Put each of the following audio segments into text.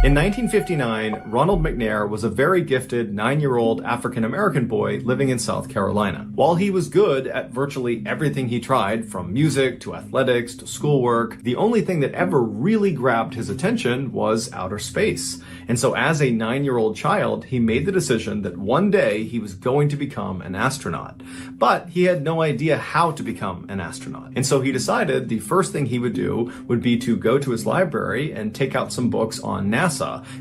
In 1959, Ronald McNair was a very gifted 9-year-old African-American boy living in South Carolina. While he was good at virtually everything he tried, from music to athletics to schoolwork, the only thing that ever really grabbed his attention was outer space. And so as a 9-year-old child, he made the decision that one day he was going to become an astronaut. But he had no idea how to become an astronaut. And so he decided the first thing he would do would be to go to his library and take out some books on NASA,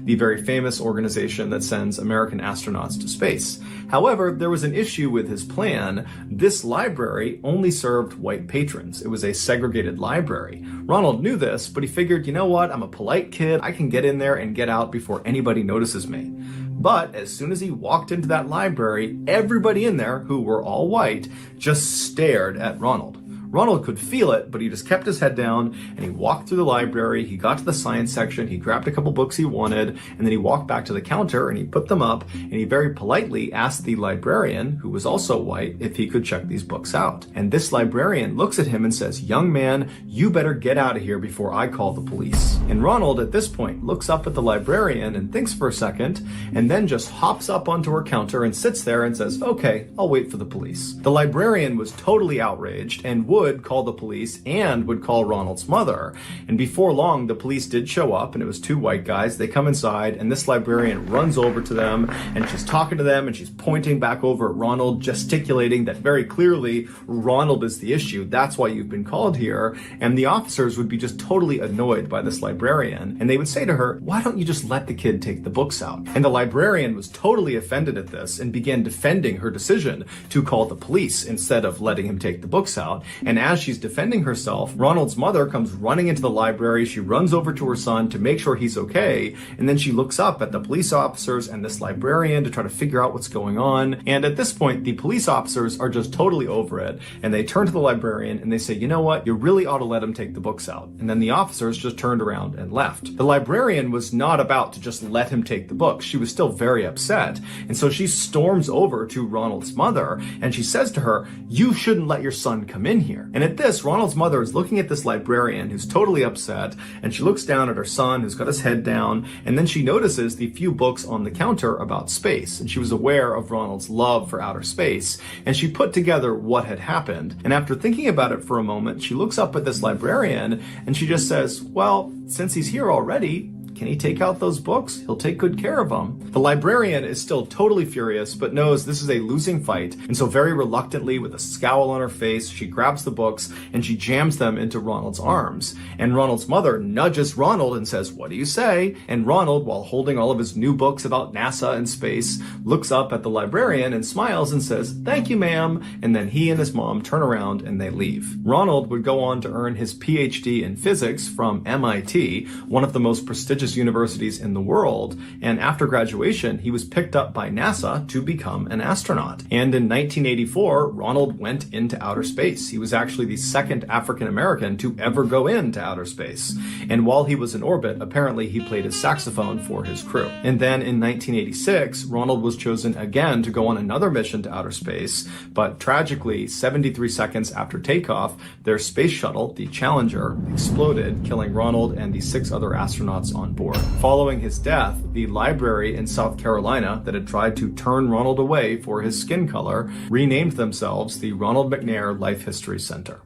the very famous organization that sends American astronauts to space. However, there was an issue with his plan. This library only served white patrons. It was a segregated library. Ronald knew this, but he figured, you know what, I'm a polite kid. I can get in there and get out before anybody notices me. But as soon as he walked into that library, everybody in there, who were all white, just stared at Ronald. Ronald could feel it, but he just kept his head down and he walked through the library. He got to the science section, he grabbed a couple books he wanted, and then he walked back to the counter and he put them up, and he very politely asked the librarian, who was also white, if he could check these books out. And this librarian looks at him and says, "Young man, you better get out of here before I call the police." And Ronald at this point looks up at the librarian and thinks for a second, and then just hops up onto her counter and sits there and says, "Okay, I'll wait for the police." The librarian was totally outraged and would call the police and would call Ronald's mother. And before long, the police did show up, and it was two white guys. They come inside, and this librarian runs over to them, and she's talking to them, and she's pointing back over at Ronald, gesticulating that very clearly Ronald is the issue. That's why you've been called here. And the officers would be just totally annoyed by this librarian, and they would say to her, "Why don't you just let the kid take the books out?" And the librarian was totally offended at this and began defending her decision to call the police instead of letting him take the books out. And as she's defending herself, Ronald's mother comes running into the library. She runs over to her son to make sure he's okay, and then she looks up at the police officers and this librarian to try to figure out what's going on. And at this point, the police officers are just totally over it, and they turn to the librarian and they say, "You know what, you really ought to let him take the books out." And then the officers just turned around and left. The librarian was not about to just let him take the books. She was still very upset, and so she storms over to Ronald's mother and she says to her, "You shouldn't let your son come in here." And at this, Ronald's mother is looking at this librarian who's totally upset, and she looks down at her son who's got his head down, and then she notices the few books on the counter about space, and she was aware of Ronald's love for outer space, and she put together what had happened. And after thinking about it for a moment, she looks up at this librarian and she just says, "Well, since he's here already, can he take out those books? He'll take good care of them." The librarian is still totally furious, but knows this is a losing fight. And so very reluctantly, with a scowl on her face, she grabs the books and she jams them into Ronald's arms. And Ronald's mother nudges Ronald and says, "What do you say?" And Ronald, while holding all of his new books about NASA and space, looks up at the librarian and smiles and says, "Thank you, ma'am." And then he and his mom turn around and they leave. Ronald would go on to earn his PhD in physics from MIT, one of the most prestigious universities in the world, and after graduation he was picked up by NASA to become an astronaut. And in 1984, Ronald went into outer space. He was actually the second African American to ever go into outer space. And while he was in orbit, apparently he played his saxophone for his crew. And then in 1986, Ronald was chosen again to go on another mission to outer space, but tragically, 73 seconds after takeoff, their space shuttle, the Challenger, exploded, killing Ronald and the 6 other astronauts on board. Following his death, the library in South Carolina that had tried to turn Ronald away for his skin color renamed themselves the Ronald McNair Life History Center.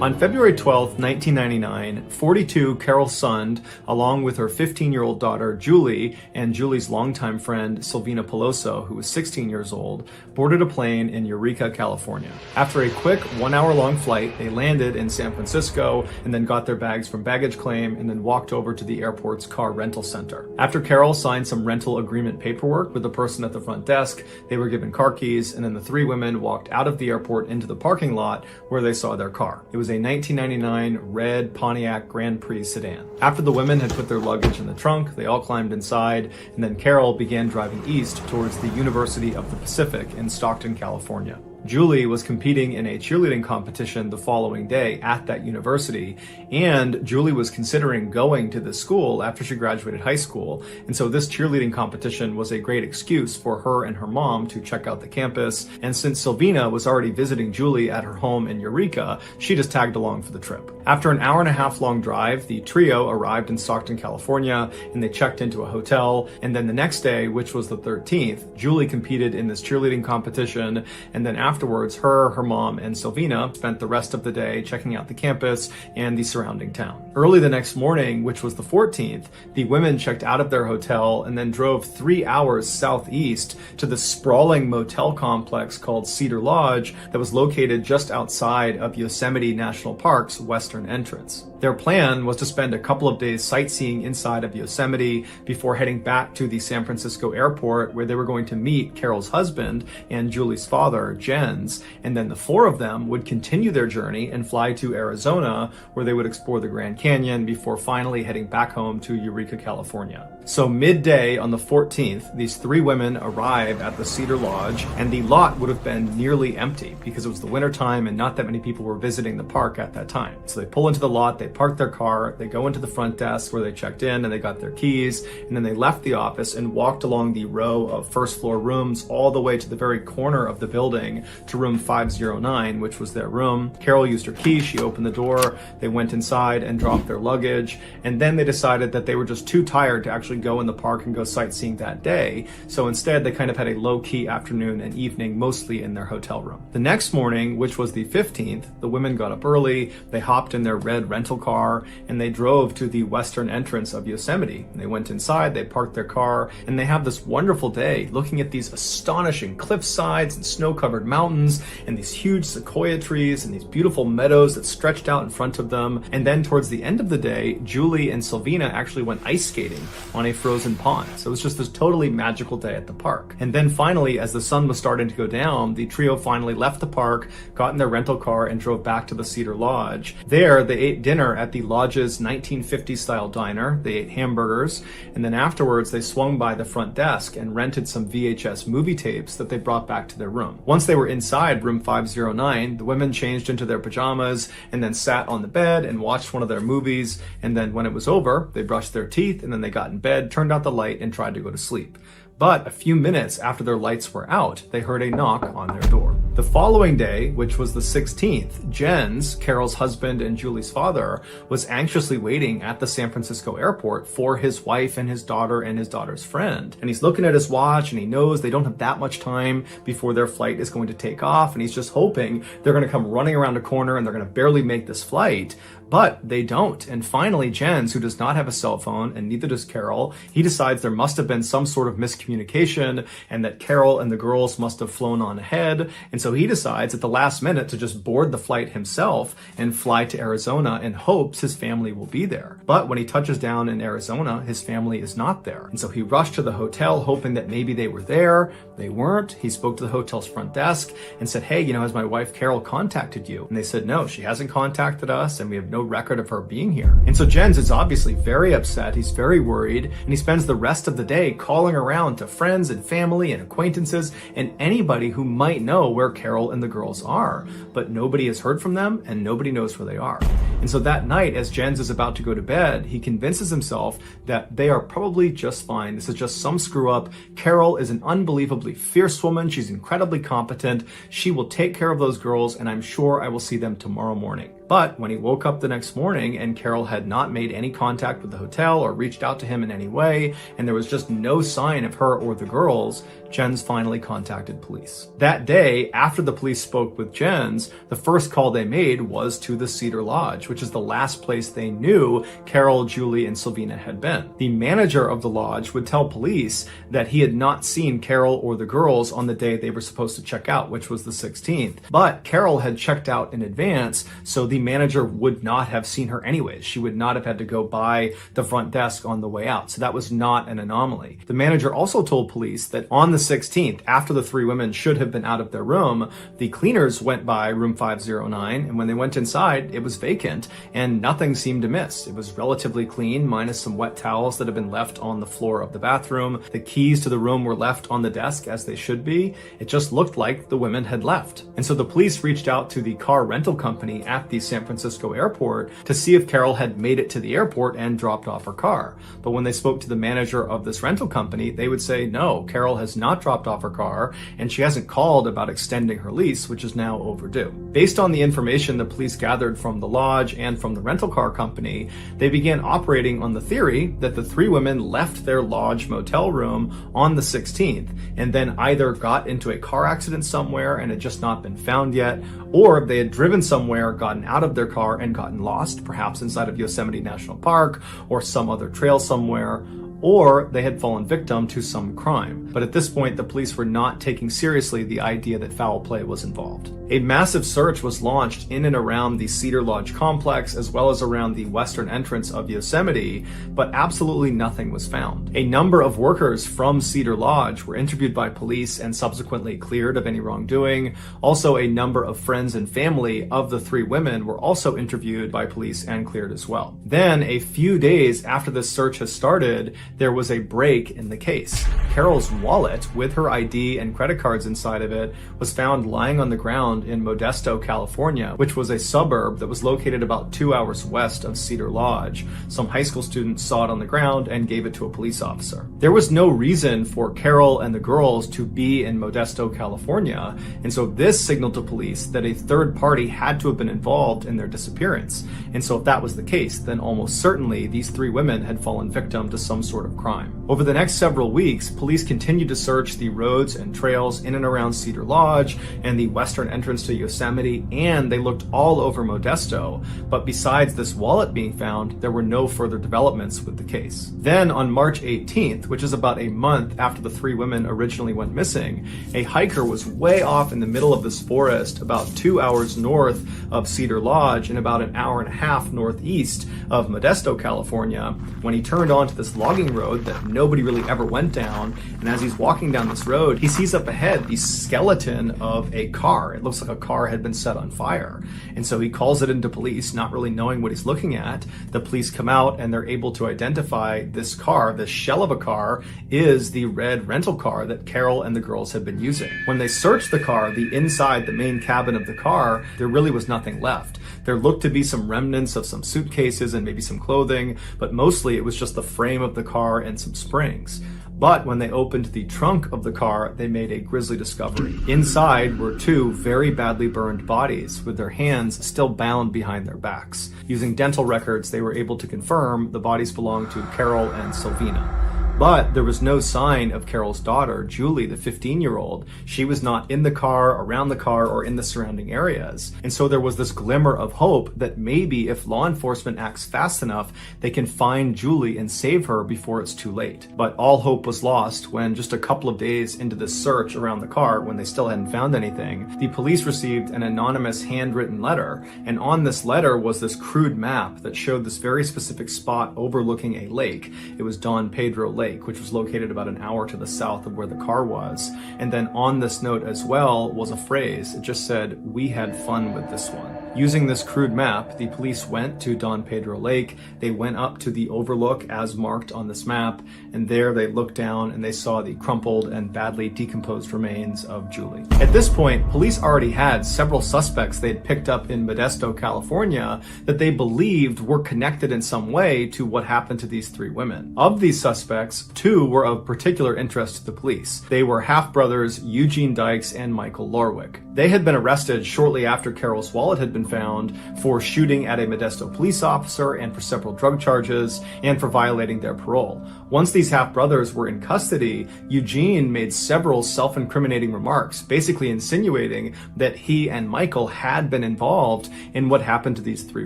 On February 12, 1999, 42 Carol Sund, along with her 15-year-old daughter Julie and Julie's longtime friend Silvina Peloso, who was 16 years old, boarded a plane in Eureka, California. After a quick 1-hour-long flight, they landed in San Francisco and then got their bags from baggage claim and then walked over to the airport's car rental center. After Carol signed some rental agreement paperwork with the person at the front desk, they were given car keys, and then the 3 women walked out of the airport into the parking lot where they saw their car. It was a 1999 red Pontiac Grand Prix sedan. After the women had put their luggage in the trunk, they all climbed inside, and then Carol began driving east towards the University of the Pacific in Stockton, California. Julie was competing in a cheerleading competition the following day at that university, and Julie was considering going to this school after she graduated high school, and so this cheerleading competition was a great excuse for her and her mom to check out the campus. And since Silvina was already visiting Julie at her home in Eureka, she just tagged along for the trip. After an hour and a half long drive, the trio arrived in Stockton, California, and they checked into a hotel. And then the next day, which was the 13th, Julie competed in this cheerleading competition. And then afterwards, her mom, and Silvina spent the rest of the day checking out the campus and the surrounding town. Early the next morning, which was the 14th, the women checked out of their hotel and then drove 3 hours southeast to the sprawling motel complex called Cedar Lodge that was located just outside of Yosemite National Park's western entrance. Their plan was to spend a couple of days sightseeing inside of Yosemite before heading back to the San Francisco airport, where they were going to meet Carol's husband and Julie's father, Jens, and then the four of them would continue their journey and fly to Arizona, where they would explore the Grand Canyon before finally heading back home to Eureka, California. So midday on the 14th, these three women arrive at the Cedar Lodge, and the lot would have been nearly empty because it was the wintertime and not that many people were visiting the park at that time. So they pull into the lot, they park their car, they go into the front desk where they checked in and they got their keys, and then they left the office and walked along the row of first floor rooms all the way to the very corner of the building to room 509, which was their room. Carol used her key, she opened the door, they went inside and dropped their luggage, and then they decided that they were just too tired to actually go in the park and go sightseeing that day. So instead, they kind of had a low-key afternoon and evening, mostly in their hotel room. The next morning, which was the 15th, the women got up early, they hopped in their red rental car, and they drove to the western entrance of Yosemite. They went inside, they parked their car, and they have this wonderful day looking at these astonishing cliff sides and snow-covered mountains and these huge sequoia trees and these beautiful meadows that stretched out in front of them. And then towards the end of the day, Julie and Silvina actually went ice skating on a frozen pond. So it was just this totally magical day at the park. And then finally, as the sun was starting to go down, the trio finally left the park, got in their rental car, and drove back to the Cedar Lodge. There, they ate dinner at the lodge's 1950s style diner. They ate hamburgers, and then afterwards they swung by the front desk and rented some VHS movie tapes that they brought back to their room. Once they were inside room 509, the women changed into their pajamas and then sat on the bed and watched one of their movies, and then when it was over, they brushed their teeth and then they got in bed, turned out the light, and tried to go to sleep. But a few minutes after their lights were out, they heard a knock on their door. The following day, which was the 16th, Jens, Carol's husband and Julie's father, was anxiously waiting at the San Francisco airport for his wife and his daughter's friend. And he's looking at his watch and he knows they don't have that much time before their flight is going to take off. And he's just hoping they're going to come running around a corner and they're going to barely make this flight. But they don't. And finally, Jens, who does not have a cell phone, and neither does Carol, he decides there must have been some sort of miscommunication and that Carol and the girls must have flown on ahead. And so he decides at the last minute to just board the flight himself and fly to Arizona in hopes his family will be there. But when he touches down in Arizona, his family is not there. And so he rushed to the hotel hoping that maybe they were there. They weren't. He spoke to the hotel's front desk and said, hey, has my wife Carol contacted you? And they said, no, she hasn't contacted us and we have no record of her being here. And so Jens is obviously very upset. He's very worried, and he spends the rest of the day calling around to friends and family and acquaintances and anybody who might know where Carol and the girls are. But nobody has heard from them and nobody knows where they are. And so that night, as Jens is about to go to bed, he convinces himself that they are probably just fine. This is just some screw up. Carol is an unbelievably fierce woman. She's incredibly competent. She will take care of those girls, and I'm sure I will see them tomorrow morning. But when he woke up the next morning and Carol had not made any contact with the hotel or reached out to him in any way, and there was just no sign of her or the girls, Jens finally contacted police. That day, after the police spoke with Jens, the first call they made was to the Cedar Lodge, which is the last place they knew Carol, Julie, and Silvina had been. The manager of the lodge would tell police that he had not seen Carol or the girls on the day they were supposed to check out, which was the 16th. But Carol had checked out in advance, so the manager would not have seen her anyways. She would not have had to go by the front desk on the way out. So that was not an anomaly. The manager also told police that on the 16th, after the three women should have been out of their room, the cleaners went by room 509, and when they went inside, it was vacant and nothing seemed amiss. It was relatively clean, minus some wet towels that had been left on the floor of the bathroom. The keys to the room were left on the desk as they should be. It just looked like the women had left. And so the police reached out to the car rental company at the San Francisco airport to see if Carol had made it to the airport and dropped off her car. But when they spoke to the manager of this rental company, they would say, no, Carol has not dropped off her car, and she hasn't called about extending her lease, which is now overdue. Based on the information the police gathered from the lodge Lodge and from the rental car company, they began operating on the theory that the three women left their lodge motel room on the 16th and then either got into a car accident somewhere and had just not been found yet, or they had driven somewhere, gotten out of their car and gotten lost, perhaps inside of Yosemite National Park or some other trail somewhere, or they had fallen victim to some crime. But at this point, the police were not taking seriously the idea that foul play was involved. A massive search was launched in and around the Cedar Lodge complex, as well as around the western entrance of Yosemite, but absolutely nothing was found. A number of workers from Cedar Lodge were interviewed by police and subsequently cleared of any wrongdoing. Also, a number of friends and family of the three women were also interviewed by police and cleared as well. Then, a few days after this search has started, there was a break in the case. Carol's wallet, with her ID and credit cards inside of it, was found lying on the ground in Modesto, California, which was a suburb that was located about 2 hours west of Cedar Lodge. Some high school students saw it on the ground and gave it to a police officer. There was no reason for Carol and the girls to be in Modesto, California, and so this signaled to police that a third party had to have been involved in their disappearance. And so if that was the case, then almost certainly these three women had fallen victim to some sort of crime. Over the next several weeks, police continued to search the roads and trails in and around Cedar Lodge and the western entrance to Yosemite, and they looked all over Modesto. But besides this wallet being found, there were no further developments with the case. Then on March 18th, which is about a month after the three women originally went missing, a hiker was way off in the middle of this forest about 2 hours north of Cedar Lodge and about an hour and a half northeast of Modesto, California, when he turned onto this logging road that nobody really ever went down. And as he's walking down this road, he sees up ahead the skeleton of a car. It looks like a car had been set on fire. And so he calls it into police, not really knowing what he's looking at. The police come out and they're able to identify this car. This shell of a car is the red rental car that Carol and the girls had been using. When they searched the car, the inside, the main cabin of the car, there really was nothing left. There looked to be some remnants of some suitcases and maybe some clothing, but mostly it was just the frame of the car and some springs. But when they opened the trunk of the car, they made a grisly discovery. Inside were two very badly burned bodies with their hands still bound behind their backs. Using dental records, they were able to confirm the bodies belonged to Carol and Sylvina. But there was no sign of Carol's daughter, Julie, the 15-year-old. She was not in the car, around the car, or in the surrounding areas. And so there was this glimmer of hope that maybe if law enforcement acts fast enough, they can find Julie and save her before it's too late. But all hope was lost when just a couple of days into this search around the car, when they still hadn't found anything, the police received an anonymous handwritten letter. And on this letter was this crude map that showed this very specific spot overlooking a lake. It was Don Pedro Lake, which was located about an hour to the south of where the car was. And then on this note as well was a phrase. It just said, "We had fun with this one." Using this crude map, the police went to Don Pedro Lake. They went up to the overlook as marked on this map, and there they looked down and they saw the crumpled and badly decomposed remains of Julie. At this point, police already had several suspects they'd picked up in Modesto, California, that they believed were connected in some way to what happened to these three women. Of these suspects, two were of particular interest to the police. They were half-brothers Eugene Dykes and Michael Lorwick. They had been arrested shortly after Carol's wallet had been found for shooting at a Modesto police officer and for several drug charges and for violating their parole. Once these half-brothers were in custody, Eugene made several self-incriminating remarks, basically insinuating that he and Michael had been involved in what happened to these three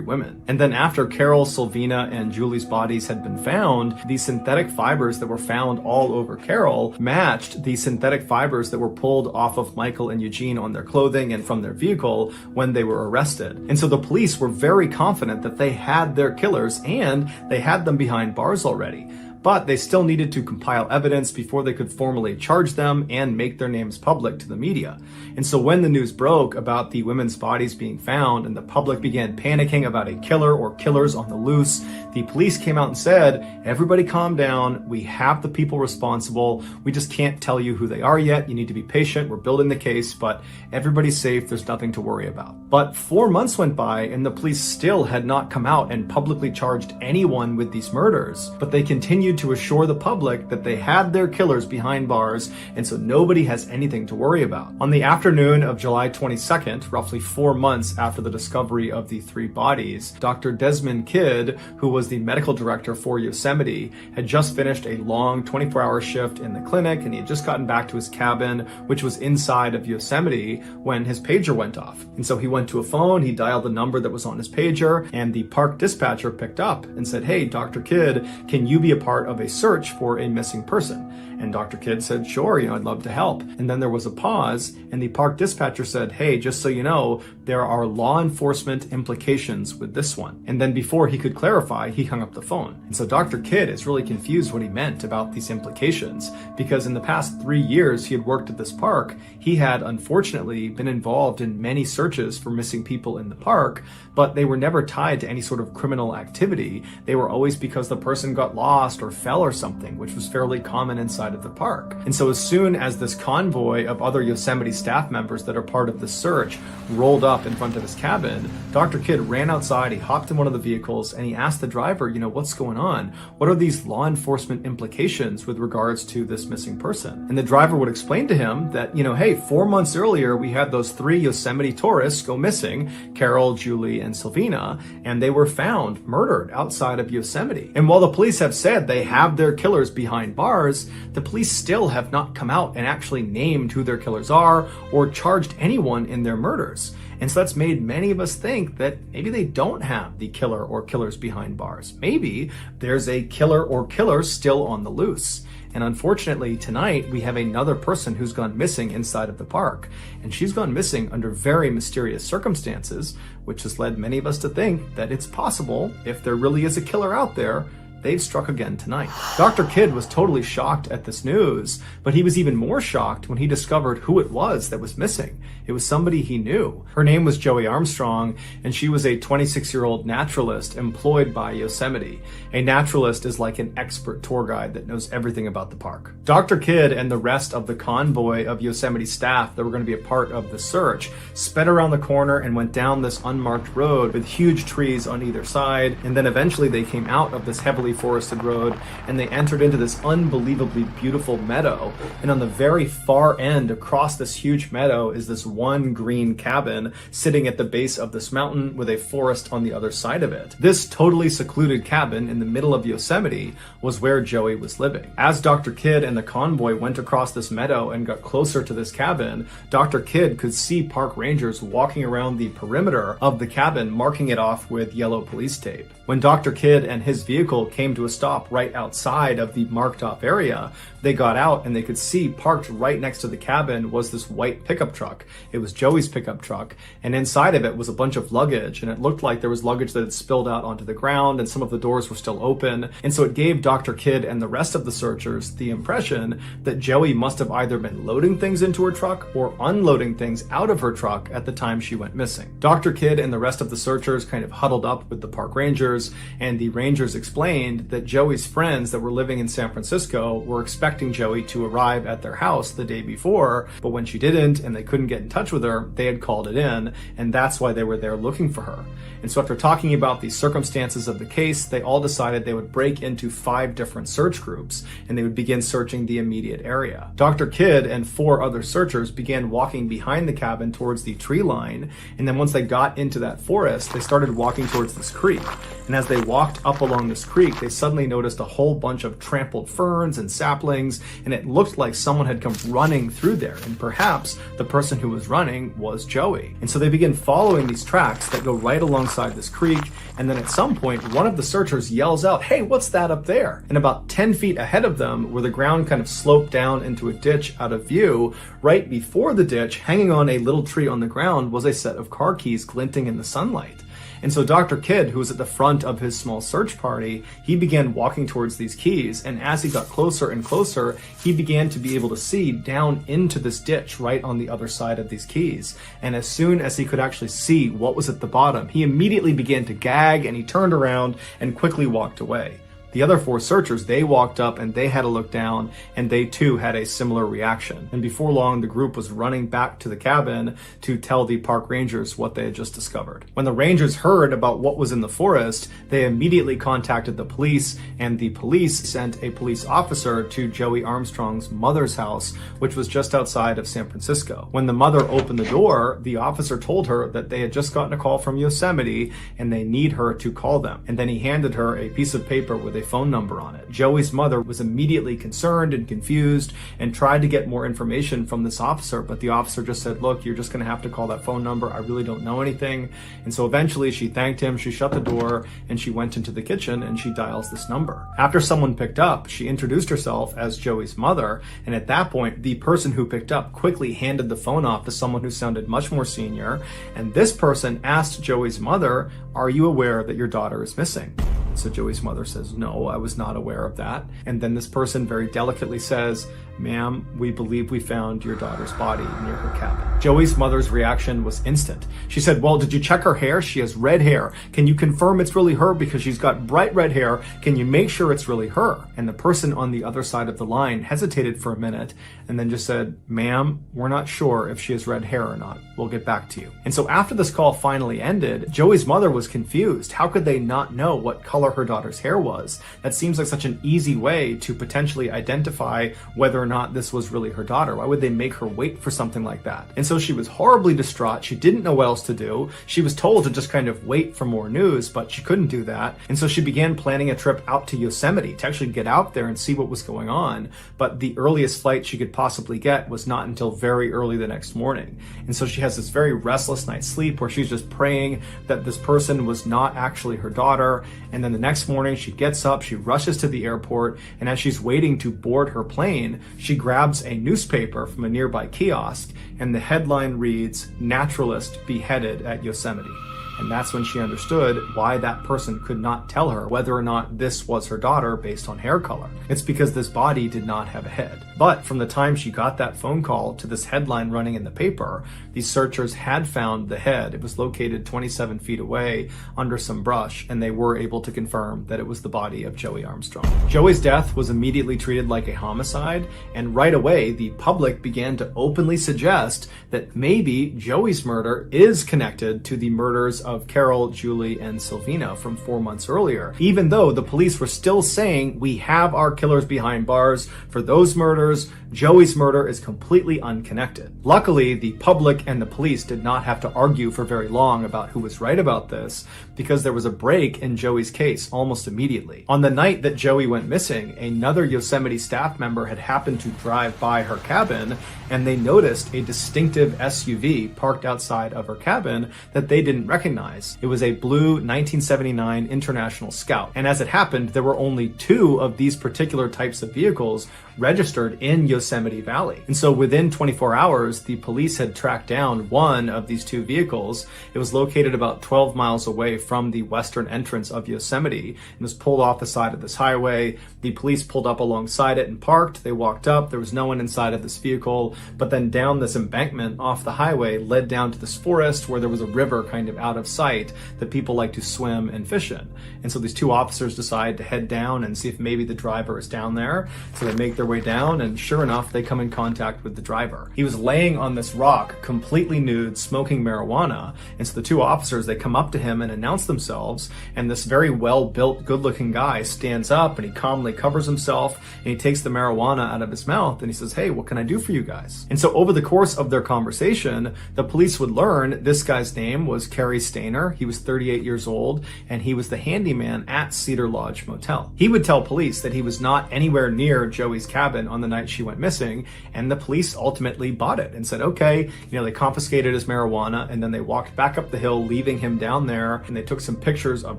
women. And then after Carol, Sylvina, and Julie's bodies had been found, the synthetic fibers that were found all over Carol matched the synthetic fibers that were pulled off of Michael and Eugene on their clothing and from their vehicle when they were arrested. And so the police were very confident that they had their killers and they had them behind bars already. But they still needed to compile evidence before they could formally charge them and make their names public to the media. And so when the news broke about the women's bodies being found and the public began panicking about a killer or killers on the loose, the police came out and said, "Everybody calm down. We have the people responsible. We just can't tell you who they are yet. You need to be patient. We're building the case, but everybody's safe. There's nothing to worry about." But 4 months went by and the police still had not come out and publicly charged anyone with these murders. But they continued continued to assure the public that they had their killers behind bars, and so nobody has anything to worry about. On the afternoon of July 22nd, roughly 4 months after the discovery of the 3 bodies, Dr. Desmond Kidd, who was the medical director for Yosemite, had just finished a long 24-hour shift in the clinic, and he had just gotten back to his cabin, which was inside of Yosemite, when his pager went off. And so he went to a phone, he dialed the number that was on his pager, and the park dispatcher picked up and said, "Hey, Dr. Kidd, can you be a part of a search for a missing person?" And Dr. Kidd said, "Sure, I'd love to help." And then there was a pause, and the park dispatcher said, "Hey, just so you know, there are law enforcement implications with this one." And then before he could clarify, he hung up the phone. And so Dr. Kidd is really confused what he meant about these implications, because in the past 3 years he had worked at this park, he had unfortunately been involved in many searches for missing people in the park, but they were never tied to any sort of criminal activity. They were always because the person got lost or fell or something, which was fairly common inside of the park. And so as soon as this convoy of other Yosemite staff members that are part of the search rolled up in front of his cabin, Dr. Kidd ran outside, he hopped in one of the vehicles, and he asked the driver, what's going on? What are these law enforcement implications with regards to this missing person? And the driver would explain to him that, hey, 4 months earlier, we had those 3 Yosemite tourists go missing, Carol, Julie, and Sylvina, and they were found murdered outside of Yosemite. And while the police have said they have their killers behind bars, the police still have not come out and actually named who their killers are or charged anyone in their murders. And so that's made many of us think that maybe they don't have the killer or killers behind bars. Maybe there's a killer or killers still on the loose. And unfortunately, tonight, we have another person who's gone missing inside of the park. And she's gone missing under very mysterious circumstances, which has led many of us to think that it's possible, if there really is a killer out there, they've struck again tonight. Dr. Kidd was totally shocked at this news, but he was even more shocked when he discovered who it was that was missing. It was somebody he knew. Her name was Joey Armstrong, and she was a 26-year-old naturalist employed by Yosemite. A naturalist is like an expert tour guide that knows everything about the park. Dr. Kidd and the rest of the convoy of Yosemite staff that were going to be a part of the search sped around the corner and went down this unmarked road with huge trees on either side, and then eventually they came out of this heavily forested road and they entered into this unbelievably beautiful meadow. And on the very far end across this huge meadow is this one green cabin sitting at the base of this mountain with a forest on the other side of it. This totally secluded cabin in the middle of Yosemite was where Joey was living. As Dr. Kidd and the convoy went across this meadow and got closer to this cabin, Dr. Kidd could see park rangers walking around the perimeter of the cabin, marking it off with yellow police tape. When Dr. Kidd and his vehicle came to a stop right outside of the marked off area, they got out and they could see parked right next to the cabin was this white pickup truck. It was Joey's pickup truck, and inside of it was a bunch of luggage, and it looked like there was luggage that had spilled out onto the ground and some of the doors were still open. And so it gave Dr. Kidd and the rest of the searchers the impression that Joey must have either been loading things into her truck or unloading things out of her truck at the time she went missing. Dr. Kidd and the rest of the searchers kind of huddled up with the park rangers, and the rangers explained that Joey's friends that were living in San Francisco were expecting Joey to arrive at their house the day before, but when she didn't and they couldn't get in touch with her, they had called it in, and that's why they were there looking for her. And so after talking about the circumstances of the case, they all decided they would break into 5 different search groups, and they would begin searching the immediate area. Dr. Kidd and 4 other searchers began walking behind the cabin towards the tree line, and then once they got into that forest, they started walking towards this creek. And as they walked up along this creek, they suddenly noticed a whole bunch of trampled ferns and saplings, and it looked like someone had come running through there, and perhaps the person who was running was Joey. And so they begin following these tracks that go right alongside this creek, and then at some point, one of the searchers yells out, "Hey, what's that up there?" And about 10 feet ahead of them, where the ground kind of sloped down into a ditch out of view, right before the ditch, hanging on a little tree on the ground, was a set of car keys glinting in the sunlight. And so Dr. Kidd, who was at the front of his small search party, he began walking towards these keys, and as he got closer and closer, he began to be able to see down into this ditch right on the other side of these keys. And as soon as he could actually see what was at the bottom, he immediately began to gag, and he turned around and quickly walked away. The other 4 searchers, they walked up and they had a look down, and they too had a similar reaction. And before long, the group was running back to the cabin to tell the park rangers what they had just discovered. When the rangers heard about what was in the forest, they immediately contacted the police, and the police sent a police officer to Joey Armstrong's mother's house, which was just outside of San Francisco. When the mother opened the door, the officer told her that they had just gotten a call from Yosemite and they need her to call them. And then he handed her a piece of paper with a phone number on it. Joey's mother was immediately concerned and confused and tried to get more information from this officer, but the officer just said, look, you're just going to have to call that phone number. I really don't know anything. And so eventually she thanked him, she shut the door, and she went into the kitchen and she dials this number. After someone picked up, she introduced herself as Joey's mother, and at that point, the person who picked up quickly handed the phone off to someone who sounded much more senior, and this person asked Joey's mother, are you aware that your daughter is missing? So Joey's mother says, no, I was not aware of that. And then this person very delicately says, ma'am, we believe we found your daughter's body near her cabin. Joey's mother's reaction was instant. She said, well, did you check her hair? She has red hair. Can you confirm it's really her because she's got bright red hair? Can you make sure it's really her? And the person on the other side of the line hesitated for a minute and then just said, ma'am, we're not sure if she has red hair or not. We'll get back to you. And so after this call finally ended, Joey's mother was confused. How could they not know what color her daughter's hair was? That seems like such an easy way to potentially identify whether or not this was really her daughter. Why would they make her wait for something like that? And so she was horribly distraught. She didn't know what else to do. She was told to just kind of wait for more news, but she couldn't do that. And so she began planning a trip out to Yosemite to actually get out there and see what was going on. But the earliest flight she could possibly get was not until very early the next morning. And so she has this very restless night's sleep where she's just praying that this person was not actually her daughter. And then the next morning she gets up, she rushes to the airport, and as she's waiting to board her plane, she grabs a newspaper from a nearby kiosk, and the headline reads, "Naturalist Beheaded at Yosemite." And that's when she understood why that person could not tell her whether or not this was her daughter based on hair color. It's because this body did not have a head. But from the time she got that phone call to this headline running in the paper, these searchers had found the head. It was located 27 feet away under some brush, and they were able to confirm that it was the body of Joey Armstrong. Joey's death was immediately treated like a homicide, and right away, the public began to openly suggest that maybe Joey's murder is connected to the murders of Carol, Julie, and Silvina from 4 months earlier, even though the police were still saying, we have our killers behind bars for those murders. Joey's murder is completely unconnected. Luckily, the public and the police did not have to argue for very long about who was right about this, because there was a break in Joey's case almost immediately. On the night that Joey went missing, another Yosemite staff member had happened to drive by her cabin, and they noticed a distinctive SUV parked outside of her cabin that they didn't recognize. It was a blue 1979 International Scout. And as it happened, there were only 2 of these particular types of vehicles registered in Yosemite Valley. And so within 24 hours, the police had tracked down one of these 2 vehicles. It was located about 12 miles away from the western entrance of Yosemite and was pulled off the side of this highway. The police pulled up alongside it and parked. They walked up. There was no one inside of this vehicle, but then down this embankment off the highway led down to this forest where there was a river kind of out of sight that people like to swim and fish in. And so these 2 officers decide to head down and see if maybe the driver is down there. So they make their way down, and sure enough, they come in contact with the driver. He was laying on this rock, completely nude, smoking marijuana. And so the 2 officers, they come up to him and announce themselves, and this very well-built, good-looking guy stands up and he calmly covers himself and he takes the marijuana out of his mouth and he says, "Hey, what can I do for you guys?" And so over the course of their conversation, the police would learn this guy's name was Kerry Stainer. He was 38 years old, and he was the handyman at Cedar Lodge Motel. He would tell police that he was not anywhere near Joey's cabin on the night she went missing, and the police ultimately bought it and said, okay, they confiscated his marijuana, and then they walked back up the hill, leaving him down there, and they took some pictures of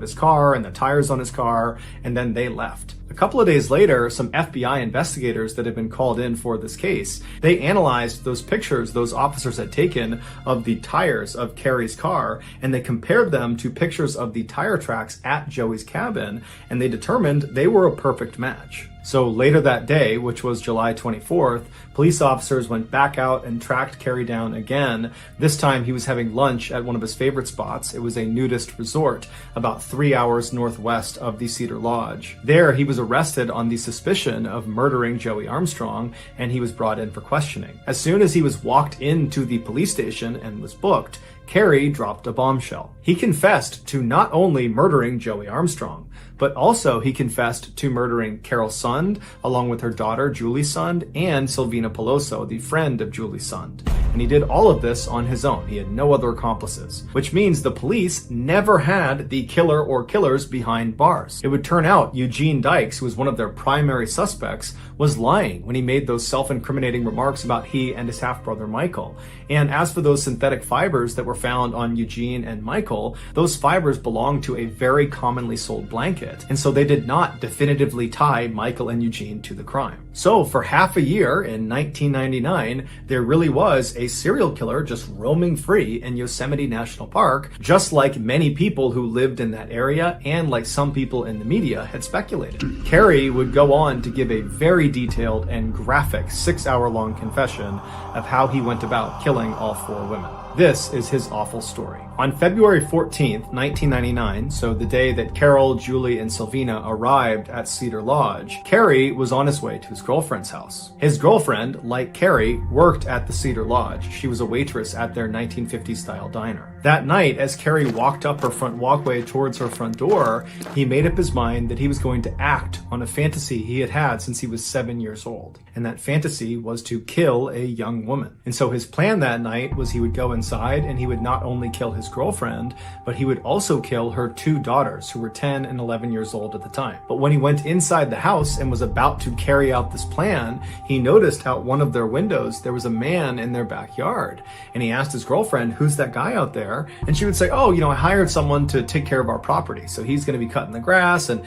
his car and the tires on his car, and then they left. A couple of days later, some FBI investigators that had been called in for this case, they analyzed those pictures those officers had taken of the tires of Kerry's car, and they compared them to pictures of the tire tracks at Joey's cabin, and they determined they were a perfect match. So later that day, which was July 24th, police officers went back out and tracked Carey down again. This time he was having lunch at one of his favorite spots. It was a nudist resort about 3 hours northwest of the Cedar Lodge. There he was arrested on the suspicion of murdering Joey Armstrong, and he was brought in for questioning. As soon as he was walked into the police station and was booked, Carey dropped a bombshell. He confessed to not only murdering Joey Armstrong, but also he confessed to murdering Carol Sund, along with her daughter Julie Sund, and Silvina Peloso, the friend of Julie Sund. And he did all of this on his own. He had no other accomplices, which means the police never had the killer or killers behind bars. It would turn out Eugene Dykes, who was one of their primary suspects, was lying when he made those self-incriminating remarks about he and his half-brother Michael. And as for those synthetic fibers that were found on Eugene and Michael, those fibers belonged to a very commonly sold blanket, and so they did not definitively tie Michael and Eugene to the crime. So for half a year in 1999, there really was a serial killer just roaming free in Yosemite National Park, just like many people who lived in that area and like some people in the media had speculated. Carey would go on to give a very detailed and graphic 6-hour-long confession of how he went about killing all 4 women. This is his awful story. On February 14th, 1999, so the day that Carol, Julie, and Silvina arrived at Cedar Lodge, Carey was on his way to his girlfriend's house. His girlfriend, like Carey, worked at the Cedar Lodge. She was a waitress at their 1950s-style diner. That night, as Carey walked up her front walkway towards her front door, he made up his mind that he was going to act on a fantasy he had had since he was 7 years old. And that fantasy was to kill a young woman. And so his plan that night was he would go inside and he would not only kill his girlfriend, but he would also kill her 2 daughters, who were 10 and 11 years old at the time. But when he went inside the house and was about to carry out this plan, he noticed out one of their windows there was a man in their backyard. And he asked his girlfriend, "Who's that guy out there?" And she would say, "Oh, I hired someone to take care of our property. So he's going to be cutting the grass and,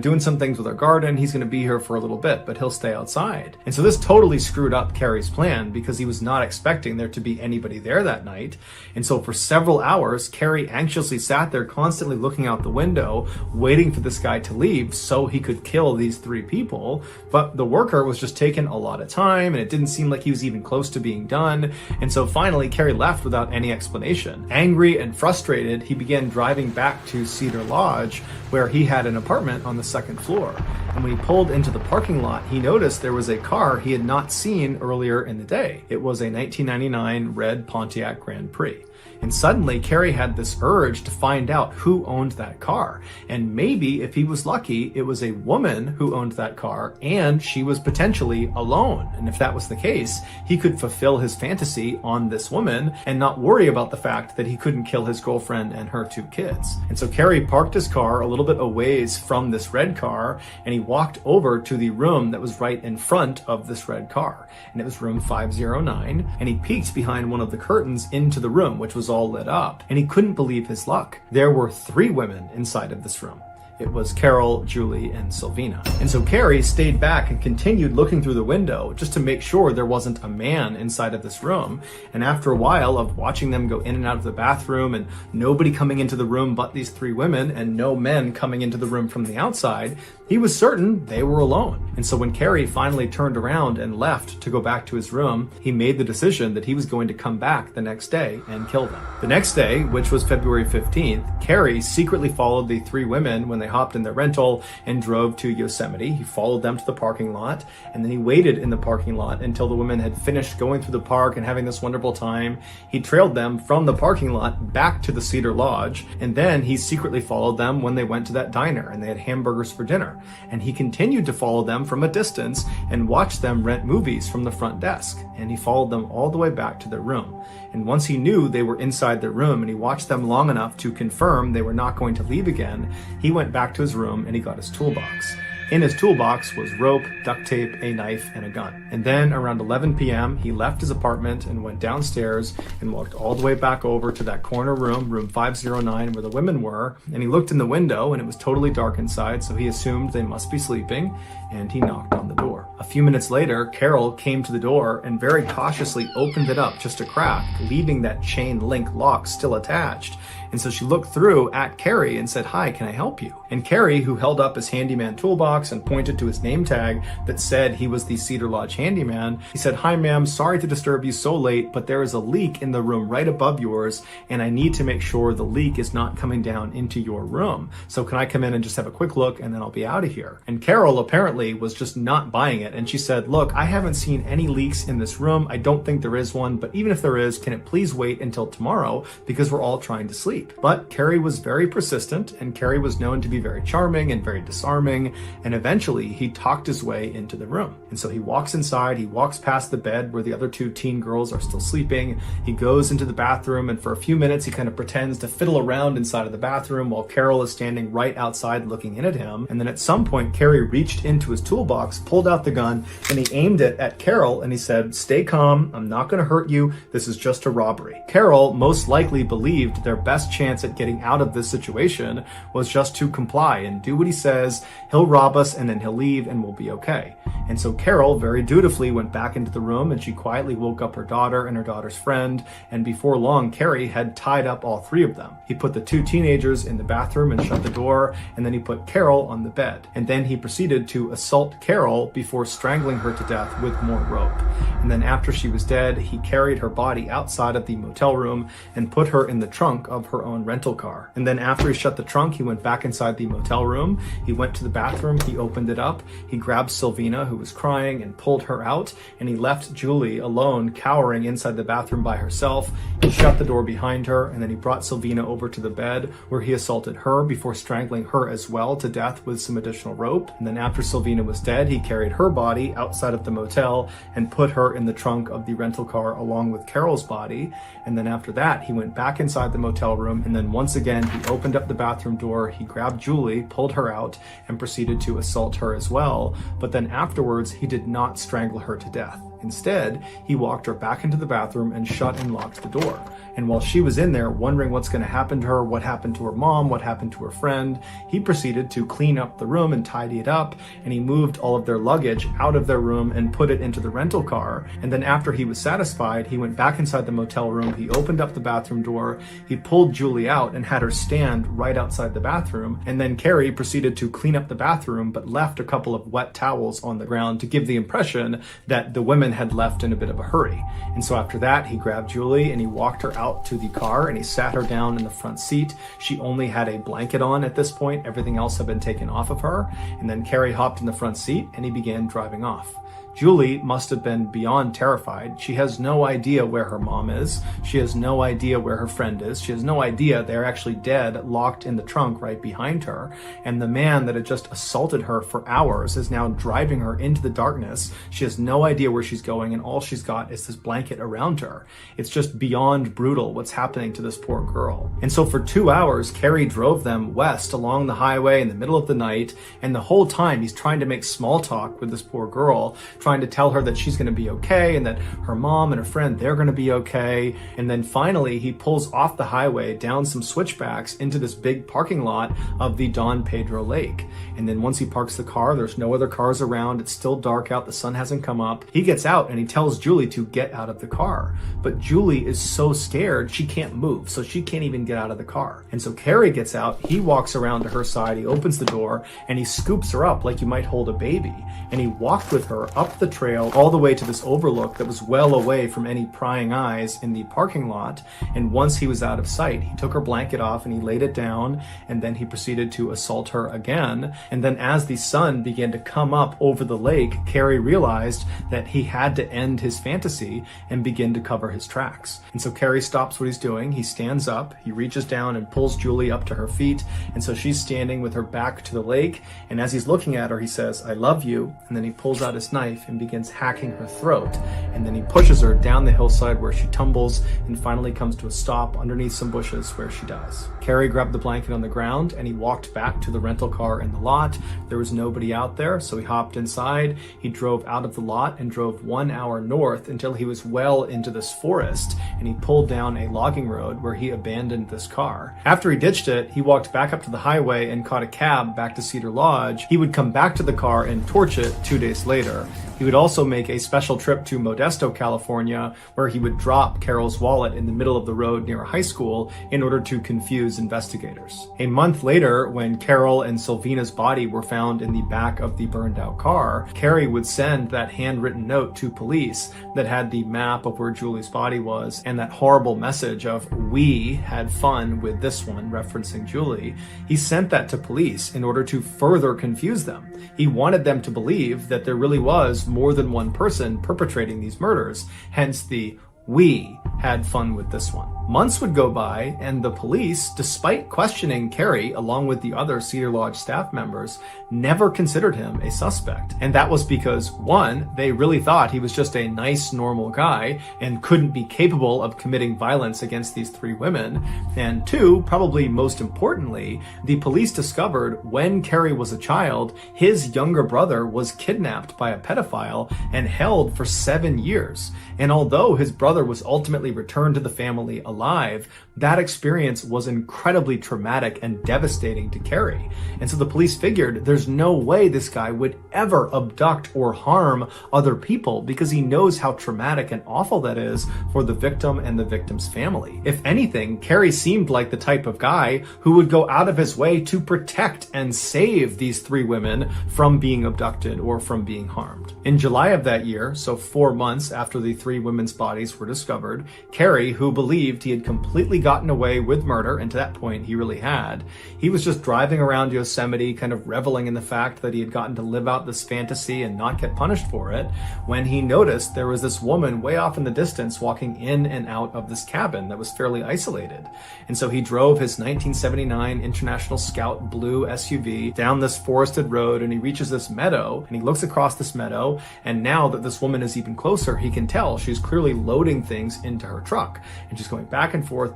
doing some things with our garden. He's going to be here for a little bit, but he'll stay outside." And so this totally screwed up Carey's plan because he was not expecting there to be anybody there that night. And so for several hours, Carey anxiously sat there constantly looking out the window, waiting for this guy to leave so he could kill these 3 people. But the worker was just taking a lot of time, and it didn't seem like he was even close to being done. And so finally, Carey left without any explanation. Angry and frustrated, he began driving back to Cedar Lodge, where he had an apartment on the 2nd floor. And when he pulled into the parking lot, he noticed there was a car he had not seen earlier in the day. It was a 1999 red Pontiac Grand Prix. And suddenly, Carey had this urge to find out who owned that car. And maybe, if he was lucky, it was a woman who owned that car, and she was potentially alone. And if that was the case, he could fulfill his fantasy on this woman and not worry about the fact that he couldn't kill his girlfriend and her 2 kids. And so Carey parked his car a little bit a ways from this red car, and he walked over to the room that was right in front of this red car. And it was room 509, and he peeked behind one of the curtains into the room, which was all lit up, and he couldn't believe his luck. There were 3 women inside of this room. It was Carol, Julie, and Silvina. And so Carey stayed back and continued looking through the window just to make sure there wasn't a man inside of this room. And after a while of watching them go in and out of the bathroom and nobody coming into the room but these 3 women and no men coming into the room from the outside, he was certain they were alone. And so when Carey finally turned around and left to go back to his room, he made the decision that he was going to come back the next day and kill them. The next day, which was February 15th, Carey secretly followed the 3 women when they hopped in their rental and drove to Yosemite. He followed them to the parking lot, and then he waited in the parking lot until the women had finished going through the park and having this wonderful time. He trailed them from the parking lot back to the Cedar Lodge, and then he secretly followed them when they went to that diner and they had hamburgers for dinner. And he continued to follow them from a distance and watch them rent movies from the front desk. And he followed them all the way back to their room. And once he knew they were inside their room and he watched them long enough to confirm they were not going to leave again, he went back to his room and he got his toolbox. In his toolbox was rope, duct tape, a knife, and a gun. And then around 11 p.m., he left his apartment and went downstairs and walked all the way back over to that corner room, room 509, where the women were. And he looked in the window and it was totally dark inside, so he assumed they must be sleeping, and he knocked on the door. A few minutes later, Carol came to the door and very cautiously opened it up just a crack, leaving that chain link lock still attached. And so she looked through at Carrie and said, "Hi, can I help you?" And Carrie, who held up his handyman toolbox and pointed to his name tag that said he was the Cedar Lodge handyman, he said, "Hi, ma'am, sorry to disturb you so late, but there is a leak in the room right above yours, and I need to make sure the leak is not coming down into your room. So can I come in and just have a quick look, and then I'll be out of here?" And Carol apparently was just not buying it, and she said, "Look, I haven't seen any leaks in this room. I don't think there is one, but even if there is, can it please wait until tomorrow, because we're all trying to sleep?" But Carrie was very persistent, and Carrie was known to be very charming and very disarming, and eventually he talked his way into the room. And so he walks inside, he walks past the bed where the other two teen girls are still sleeping, he goes into the bathroom, and for a few minutes he kind of pretends to fiddle around inside of the bathroom while Carol is standing right outside looking in at him. And then at some point Carrie reached into his toolbox, pulled out the gun, and he aimed it at Carol, and he said, "Stay calm, I'm not going to hurt you, this is just a robbery." Carol most likely believed their best chance at getting out of this situation was just to comply and do what he says. He'll rob us and then he'll leave and we'll be okay. And so Carol very dutifully went back into the room, and she quietly woke up her daughter and her daughter's friend, and before long Carrie had tied up all three of them. He put the two teenagers in the bathroom and shut the door, and then he put Carol on the bed. And then he proceeded to assault Carol before strangling her to death with more rope. And then after she was dead, he carried her body outside of the motel room and put her in the trunk of her own rental car. And then after he shut the trunk, he went back inside the motel room, he went to the bathroom, he opened it up, he grabbed Sylvina, who was crying, and pulled her out, and he left Julie alone, cowering inside the bathroom by herself. He shut the door behind her, and then he brought Sylvina over to the bed, where he assaulted her before strangling her as well to death with some additional rope. And then after Sylvina was dead, he carried her body outside of the motel and put her in the trunk of the rental car along with Carol's body. And then after that, he went back inside the motel room, and then once again he opened up the bathroom door, he grabbed Julie, pulled her out, and proceeded to assault her as well. But then afterwards, he did not strangle her to death. Instead, he walked her back into the bathroom and shut and locked the door. And while she was in there wondering what's going to happen to her, what happened to her mom, what happened to her friend, he proceeded to clean up the room and tidy it up, and he moved all of their luggage out of their room and put it into the rental car. And then after he was satisfied, he went back inside the motel room, he opened up the bathroom door, he pulled Julie out and had her stand right outside the bathroom. And then Carrie proceeded to clean up the bathroom, but left a couple of wet towels on the ground to give the impression that the women had left in a bit of a hurry. And so after that, he grabbed Julie and he walked her out to the car and he sat her down in the front seat. She only had a blanket on at this point. Everything else had been taken off of her. And then Carrie hopped in the front seat and he began driving off. Julie must have been beyond terrified. She has no idea where her mom is. She has no idea where her friend is. She has no idea they're actually dead, locked in the trunk right behind her. And the man that had just assaulted her for hours is now driving her into the darkness. She has no idea where she's going, and all she's got is this blanket around her. It's just beyond brutal what's happening to this poor girl. And so for 2 hours, Carrie drove them west along the highway in the middle of the night, and the whole time he's trying to make small talk with this poor girl, trying to tell her that she's going to be okay and that her mom and her friend, they're going to be okay. And then finally he pulls off the highway down some switchbacks into this big parking lot of the Don Pedro Lake. And then once he parks the car, there's no other cars around. It's still dark out. The sun hasn't come up. He gets out and he tells Julie to get out of the car. But Julie is so scared she can't move, so she can't even get out of the car. And so Carrie gets out. He walks around to her side. He opens the door and he scoops her up like you might hold a baby. And he walked with her up the trail all the way to this overlook that was well away from any prying eyes in the parking lot. And once he was out of sight, he took her blanket off and he laid it down, and then he proceeded to assault her again. And then as the sun began to come up over the lake, Carrie realized that he had to end his fantasy and begin to cover his tracks. And so Carrie stops what he's doing. He stands up, he reaches down and pulls Julie up to her feet. And so she's standing with her back to the lake. And as he's looking at her, he says, "I love you." And then he pulls out his knife and begins hacking her throat. And then he pushes her down the hillside where she tumbles and finally comes to a stop underneath some bushes where she dies. Carrie grabbed the blanket on the ground and he walked back to the rental car in the lot. There was nobody out there, so he hopped inside. He drove out of the lot and drove 1 hour north until he was well into this forest, and he pulled down a logging road where he abandoned this car. After he ditched it, he walked back up to the highway and caught a cab back to Cedar Lodge. He would come back to the car and torch it 2 days later. He would also make a special trip to Modesto, California, where he would drop Carol's wallet in the middle of the road near a high school in order to confuse investigators. A month later, when Carol and Sylvina's body were found in the back of the burned out car, Carrie would send that handwritten note to police that had the map of where Julie's body was and that horrible message of "we had fun with this one," referencing Julie. He sent that to police in order to further confuse them. He wanted them to believe that there really was more than one person perpetrating these murders, hence the "we had fun with this one." Months would go by, and the police, despite questioning Carrie along with the other Cedar Lodge staff members, never considered him a suspect. And that was because, one, they really thought he was just a nice, normal guy and couldn't be capable of committing violence against these three women. And two, probably most importantly, the police discovered when Carrie was a child, his younger brother was kidnapped by a pedophile and held for 7 years. And although his brother was ultimately returned to the family alive, that experience was incredibly traumatic and devastating to Carrie. And so the police figured there's no way this guy would ever abduct or harm other people because he knows how traumatic and awful that is for the victim and the victim's family. If anything, Carrie seemed like the type of guy who would go out of his way to protect and save these three women from being abducted or from being harmed. In July of that year, so 4 months after the three women's bodies were discovered, Carrie, who believed he had completely gotten away with murder, and to that point he really had, he was just driving around Yosemite kind of reveling in the fact that he had gotten to live out this fantasy and not get punished for it, when he noticed there was this woman way off in the distance walking in and out of this cabin that was fairly isolated. And so he drove his 1979 International Scout blue SUV down this forested road, and he reaches this meadow, and he looks across this meadow, and now that this woman is even closer, he can tell she's clearly loading things into her truck, and she's going back and forth,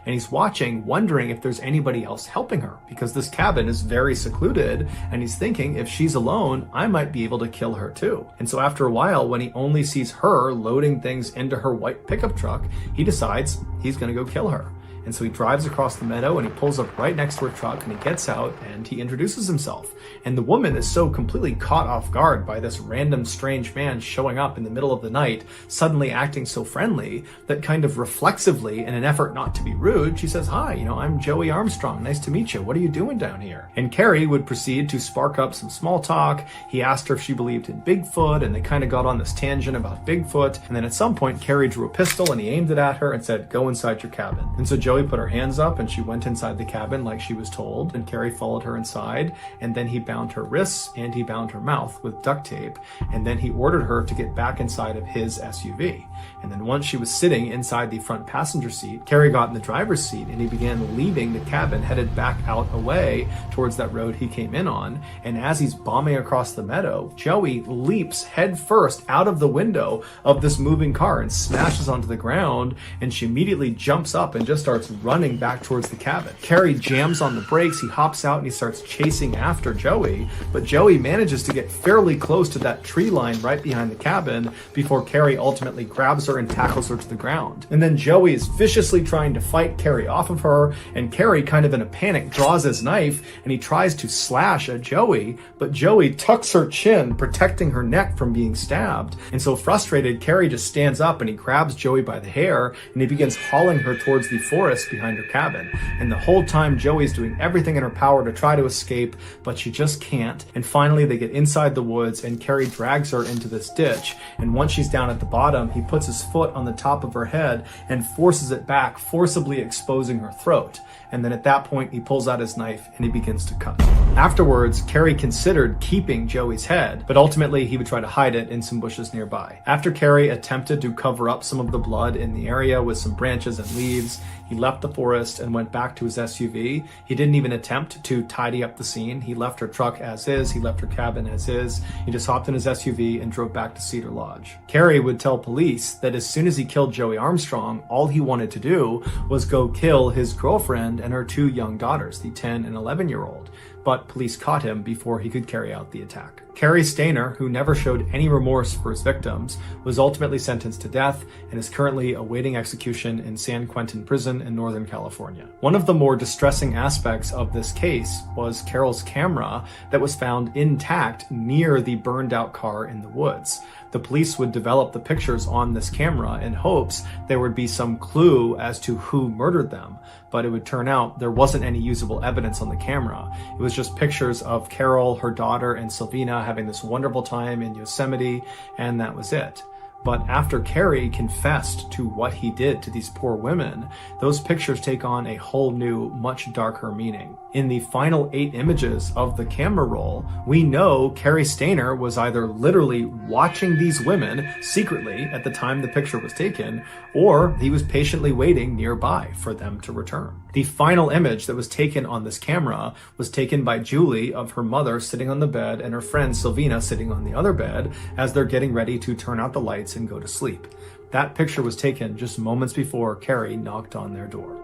and he's watching, wondering if there's anybody else helping her, because this cabin is very secluded, and he's thinking, if she's alone, I might be able to kill her too. And so after a while, when he only sees her loading things into her white pickup truck, he decides he's gonna go kill her. And so he drives across the meadow and he pulls up right next to her truck and he gets out and he introduces himself. And the woman is so completely caught off guard by this random strange man showing up in the middle of the night, suddenly acting so friendly, that kind of reflexively, in an effort not to be rude, she says, "Hi, I'm Joey Armstrong. Nice to meet you. What are you doing down here?" And Carrie would proceed to spark up some small talk. He asked her if she believed in Bigfoot, and they kind of got on this tangent about Bigfoot. And then at some point, Carrie drew a pistol and he aimed it at her and said, "Go inside your cabin." And so Joey put her hands up and she went inside the cabin like she was told, and Carrie followed her inside, and then he bound her wrists and he bound her mouth with duct tape, and then he ordered her to get back inside of his SUV. And then once she was sitting inside the front passenger seat, Carrie got in the driver's seat and he began leaving the cabin, headed back out away towards that road he came in on. And as he's bombing across the meadow, Joey leaps head first out of the window of this moving car and smashes onto the ground, and she immediately jumps up and just starts running back towards the cabin. Carrie jams on the brakes, he hops out and he starts chasing after Joey, but Joey manages to get fairly close to that tree line right behind the cabin before Carrie ultimately grabs her and tackles her to the ground. And then Joey is viciously trying to fight Carrie off of her, and Carrie, kind of in a panic, draws his knife and he tries to slash at Joey, but Joey tucks her chin, protecting her neck from being stabbed. And so frustrated, Carrie just stands up and he grabs Joey by the hair and he begins hauling her towards the forest behind her cabin. And the whole time Joey's doing everything in her power to try to escape, but she just can't. And finally they get inside the woods and Carrie drags her into this ditch. And once she's down at the bottom, he puts his foot on the top of her head and forces it back, forcibly exposing her throat. And then at that point he pulls out his knife and he begins to cut. Afterwards, Carrie considered keeping Joey's head, but ultimately he would try to hide it in some bushes nearby. After Carrie attempted to cover up some of the blood in the area with some branches and leaves, he left the forest and went back to his SUV. He didn't even attempt to tidy up the scene. He left her truck as is. He left her cabin as is. He just hopped in his SUV and drove back to Cedar Lodge. Carrie would tell police that as soon as he killed Joey Armstrong, all he wanted to do was go kill his girlfriend and her 2 young daughters, the 10 and 11-year-old. but police caught him before he could carry out the attack. Cary Stayner, who never showed any remorse for his victims, was ultimately sentenced to death and is currently awaiting execution in San Quentin Prison in Northern California. One of the more distressing aspects of this case was Carol's camera that was found intact near the burned out car in the woods. The police would develop the pictures on this camera in hopes there would be some clue as to who murdered them, but it would turn out there wasn't any usable evidence on the camera. It was just pictures of Carol, her daughter, and Sylvina having this wonderful time in Yosemite, and that was it. But after Cary confessed to what he did to these poor women, those pictures take on a whole new, much darker meaning. In the final 8 images of the camera roll, we know Cary Stayner was either literally watching these women secretly at the time the picture was taken, or he was patiently waiting nearby for them to return. The final image that was taken on this camera was taken by Julie of her mother sitting on the bed and her friend Sylvina sitting on the other bed as they're getting ready to turn out the lights and go to sleep. That picture was taken just moments before Cary knocked on their door.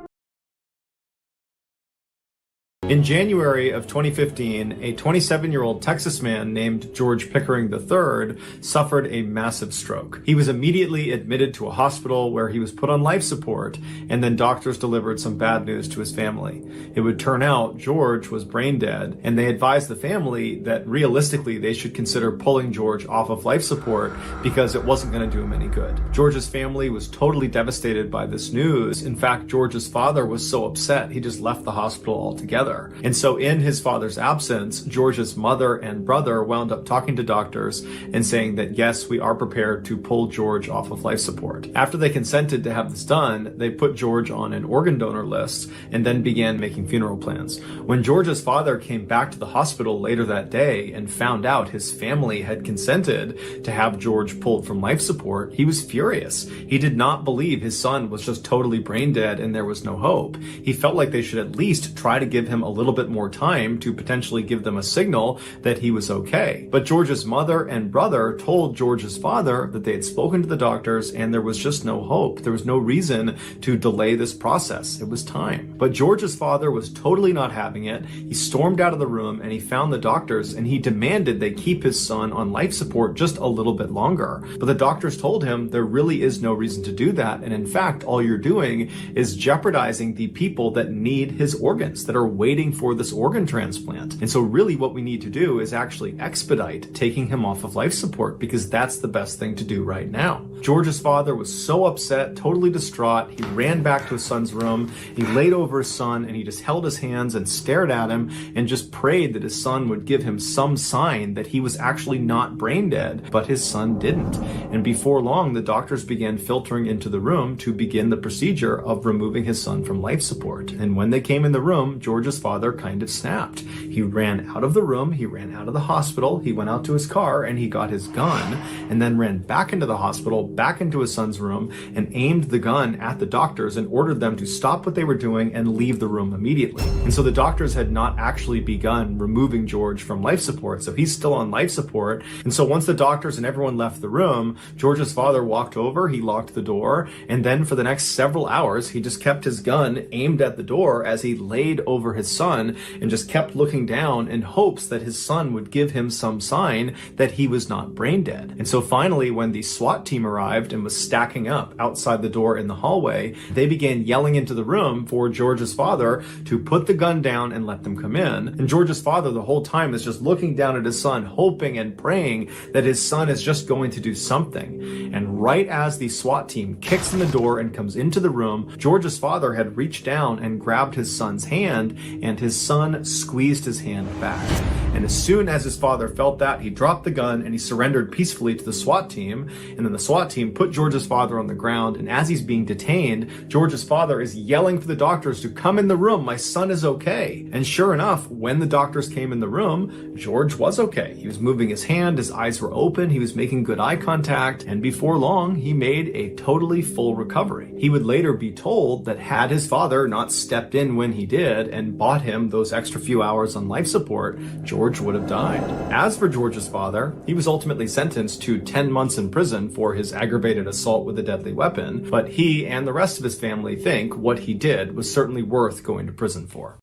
In January of 2015, a 27-year-old Texas man named George Pickering III suffered a massive stroke. He was immediately admitted to a hospital where he was put on life support, and then doctors delivered some bad news to his family. It would turn out George was brain dead, and they advised the family that realistically they should consider pulling George off of life support because it wasn't going to do him any good. George's family was totally devastated by this news. In fact, George's father was so upset he just left the hospital altogether. And so in his father's absence, George's mother and brother wound up talking to doctors and saying that yes, we are prepared to pull George off of life support. After they consented to have this done, they put George on an organ donor list and then began making funeral plans. When George's father came back to the hospital later that day and found out his family had consented to have George pulled from life support, he was furious. He did not believe his son was just totally brain dead and there was no hope. He felt like they should at least try to give him a little bit more time to potentially give them a signal that he was okay. But George's mother and brother told George's father that they had spoken to the doctors and there was just no hope. There was no reason to delay this process. It was time. But George's father was totally not having it. He stormed out of the room and he found the doctors and he demanded they keep his son on life support just a little bit longer. But the doctors told him there really is no reason to do that. And in fact, all you're doing is jeopardizing the people that need his organs, that are waiting for this organ transplant. And so really what we need to do is actually expedite taking him off of life support because that's the best thing to do right now. George's father was so upset, totally distraught. He ran back to his son's room. He laid over his son and he just held his hands and stared at him and just prayed that his son would give him some sign that he was actually not brain dead, but his son didn't. And before long, the doctors began filtering into the room to begin the procedure of removing his son from life support. And when they came in the room, George's father kind of snapped. He ran out of the room, he ran out of the hospital, he went out to his car and he got his gun and then ran back into the hospital, back into his son's room and aimed the gun at the doctors and ordered them to stop what they were doing and leave the room immediately. And so the doctors had not actually begun removing George from life support, so he's still on life support. And so once the doctors and everyone left the room, George's father walked over, he locked the door, and then for the next several hours, he just kept his gun aimed at the door as he laid over his son and just kept looking down in hopes that his son would give him some sign that he was not brain dead. And so finally, when the SWAT team arrived and was stacking up outside the door in the hallway, they began yelling into the room for George's father to put the gun down and let them come in. And George's father the whole time is just looking down at his son, hoping and praying that his son is just going to do something. And right as the SWAT team kicks in the door and comes into the room, George's father had reached down and grabbed his son's hand, and his son squeezed his hand back. And as soon as his father felt that, he dropped the gun and he surrendered peacefully to the SWAT team. And then the SWAT team put George's father on the ground. And as he's being detained, George's father is yelling for the doctors to come in the room. My son is okay. And sure enough, when the doctors came in the room, George was okay. He was moving his hand. His eyes were open. He was making good eye contact. And before long, he made a totally full recovery. He would later be told that had his father not stepped in when he did and bought him those extra few hours on life support, George would have died. As for George's father, he was ultimately sentenced to 10 months in prison for his aggravated assault with a deadly weapon, but he and the rest of his family think what he did was certainly worth going to prison for.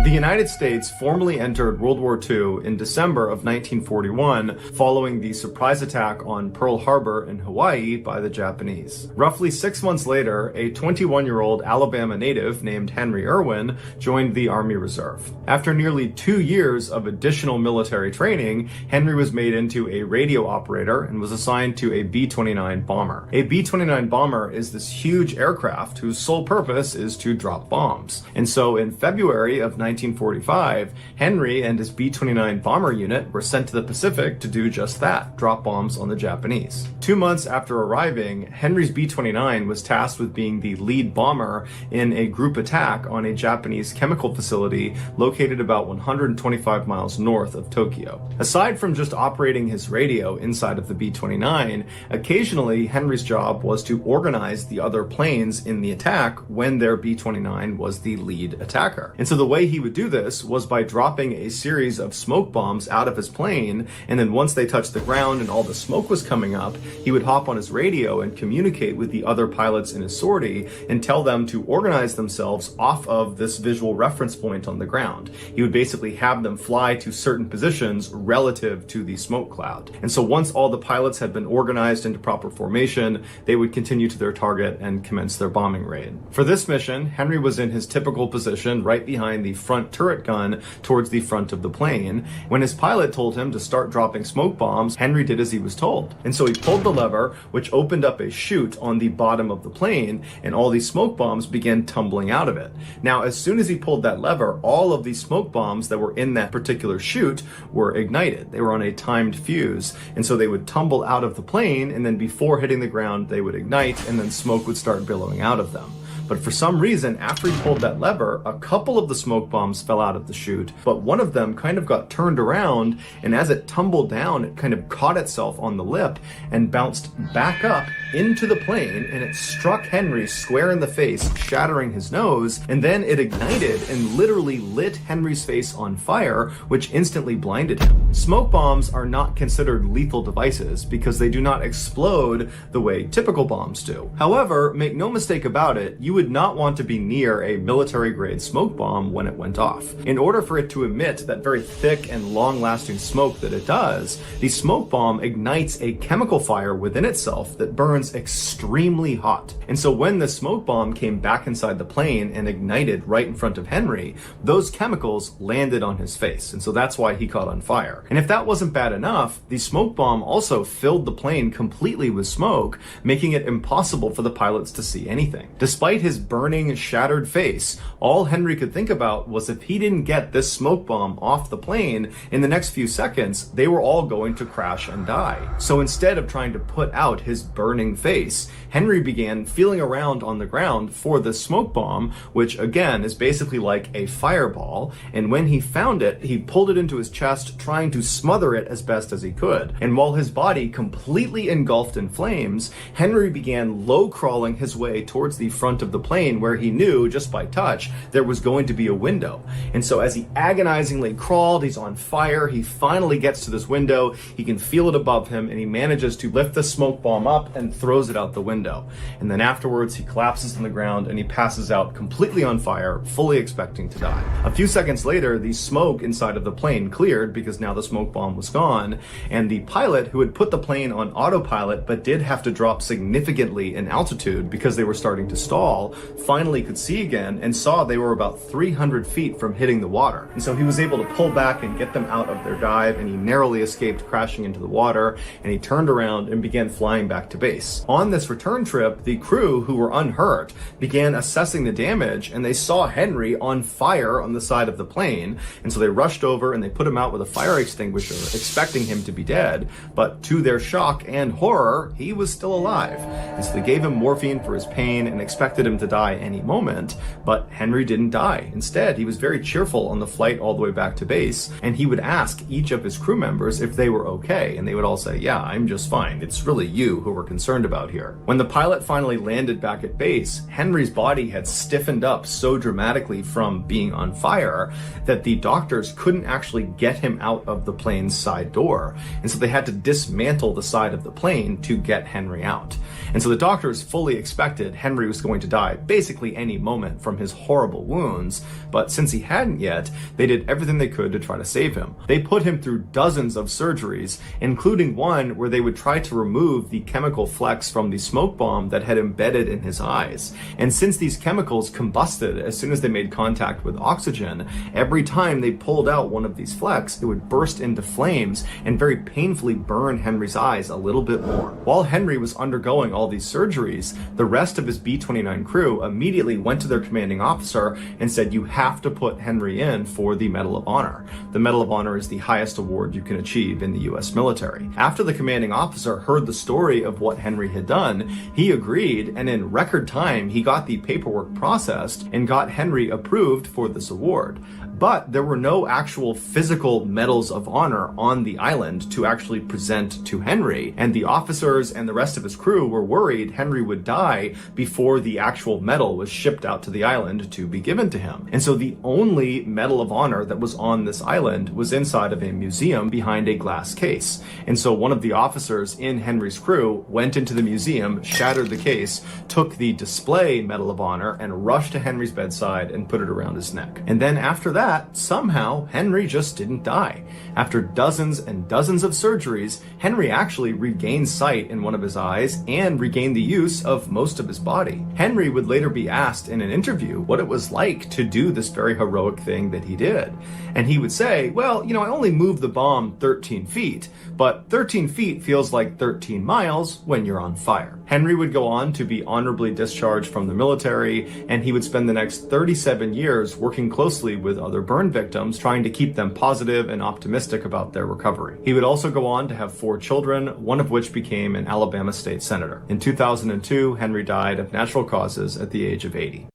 The United States formally entered World War II in December of 1941 following the surprise attack on Pearl Harbor in Hawaii by the Japanese. Roughly 6 months later, a 21-year-old Alabama native named Henry Irwin joined the Army Reserve. After nearly 2 years of additional military training, Henry was made into a radio operator and was assigned to a B-29 bomber. A B-29 bomber is this huge aircraft whose sole purpose is to drop bombs. And so in February of 1945, Henry and his B-29 bomber unit were sent to the Pacific to do just that, drop bombs on the Japanese. 2 months after arriving, Henry's B-29 was tasked with being the lead bomber in a group attack on a Japanese chemical facility located about 125 miles north of Tokyo. Aside from just operating his radio inside of the B-29, occasionally Henry's job was to organize the other planes in the attack when their B-29 was the lead attacker. And so the way he would do this was by dropping a series of smoke bombs out of his plane, and then once they touched the ground and all the smoke was coming up, he would hop on his radio and communicate with the other pilots in his sortie and tell them to organize themselves off of this visual reference point on the ground. He would basically have them fly to certain positions relative to the smoke cloud. And so once all the pilots had been organized into proper formation, they would continue to their target and commence their bombing raid. For this mission, Henry was in his typical position right behind the front turret gun towards the front of the plane. When his pilot told him to start dropping smoke bombs, Henry did as he was told. And so he pulled the lever, which opened up a chute on the bottom of the plane, and all these smoke bombs began tumbling out of it. Now, as soon as he pulled that lever, all of these smoke bombs that were in that particular chute were ignited. They were on a timed fuse, and so they would tumble out of the plane, and then before hitting the ground, they would ignite, and then smoke would start billowing out of them. But for some reason, after he pulled that lever, a couple of the smoke bombs fell out of the chute, but one of them kind of got turned around, and as it tumbled down, it kind of caught itself on the lip and bounced back up into the plane, and it struck Henry square in the face, shattering his nose, and then it ignited and literally lit Henry's face on fire, which instantly blinded him. Smoke bombs are not considered lethal devices because they do not explode the way typical bombs do. However, make no mistake about it, you would not want to be near a military-grade smoke bomb when it went off. In order for it to emit that very thick and long-lasting smoke that it does, the smoke bomb ignites a chemical fire within itself that burns extremely hot. And so when the smoke bomb came back inside the plane and ignited right in front of Henry, those chemicals landed on his face. And so that's why he caught on fire. And if that wasn't bad enough, the smoke bomb also filled the plane completely with smoke, making it impossible for the pilots to see anything. Despite his burning, shattered face, all Henry could think about was if he didn't get this smoke bomb off the plane in the next few seconds, they were all going to crash and die. So instead of trying to put out his burning face, Henry began feeling around on the ground for the smoke bomb, which again is basically like a fireball, and when he found it, he pulled it into his chest, trying to smother it as best as he could. And while his body completely engulfed in flames, Henry began low-crawling his way towards the front of the plane, where he knew, just by touch, there was going to be a window. And so as he agonizingly crawled, he's on fire, he finally gets to this window, he can feel it above him, and he manages to lift the smoke bomb up and throws it out the window. And then afterwards, he collapses on the ground and he passes out completely on fire, fully expecting to die. A few seconds later, the smoke inside of the plane cleared because now the smoke bomb was gone, and the pilot who had put the plane on autopilot but did have to drop significantly in altitude because they were starting to stall, finally could see again and saw they were about 300 feet from hitting the water. And so he was able to pull back and get them out of their dive, and he narrowly escaped crashing into the water, and he turned around and began flying back to base. On this return trip, the crew, who were unhurt, began assessing the damage, and they saw Henry on fire on the side of the plane, and so they rushed over and they put him out with a fire extinguisher, expecting him to be dead, but to their shock and horror, he was still alive. And so they gave him morphine for his pain and expected him to die any moment, but Henry didn't die. Instead, he was very cheerful on the flight all the way back to base, and he would ask each of his crew members if they were okay, and they would all say, "Yeah, I'm just fine. It's really you who we're concerned about here." When the pilot finally landed back at base, Henry's body had stiffened up so dramatically from being on fire that the doctors couldn't actually get him out of the plane's side door, and so they had to dismantle the side of the plane to get Henry out. And so the doctors fully expected Henry was going to die basically any moment from his horrible wounds, but since he hadn't yet, they did everything they could to try to save him. They put him through dozens of surgeries, including one where they would try to remove the chemical flecks from the smoke bomb that had embedded in his eyes. And since these chemicals combusted as soon as they made contact with oxygen, every time they pulled out one of these flecks, it would burst into flames and very painfully burn Henry's eyes a little bit more. While Henry was undergoing all these surgeries, the rest of his B-29 crew immediately went to their commanding officer and said, "You have to put Henry in for the Medal of Honor." The Medal of Honor is the highest award you can achieve in the US military. After the commanding officer heard the story of what Henry had done, he agreed, and in record time, he got the paperwork processed and got Henry approved for this award. But there were no actual physical medals of honor on the island to actually present to Henry, and the officers and the rest of his crew were worried Henry would die before the actual medal was shipped out to the island to be given to him. And so the only Medal of Honor that was on this island was inside of a museum behind a glass case. And so one of the officers in Henry's crew went into the museum, shattered the case, took the display Medal of Honor, and rushed to Henry's bedside and put it around his neck. And then after that, somehow Henry just didn't die. After dozens and dozens of surgeries, Henry actually regained sight in one of his eyes and regained the use of most of his body. Henry would later be asked in an interview what it was like to do this very heroic thing that he did. And he would say, "Well, I only moved the bomb 13 feet, but 13 feet feels like 13 miles when you're on fire." Henry would go on to be honorably discharged from the military, and he would spend the next 37 years working closely with other burn victims, trying to keep them positive and optimistic about their recovery. He would also go on to have 4 children, one of which became an Alabama state senator. In 2002, Henry died of natural causes at the age of 80.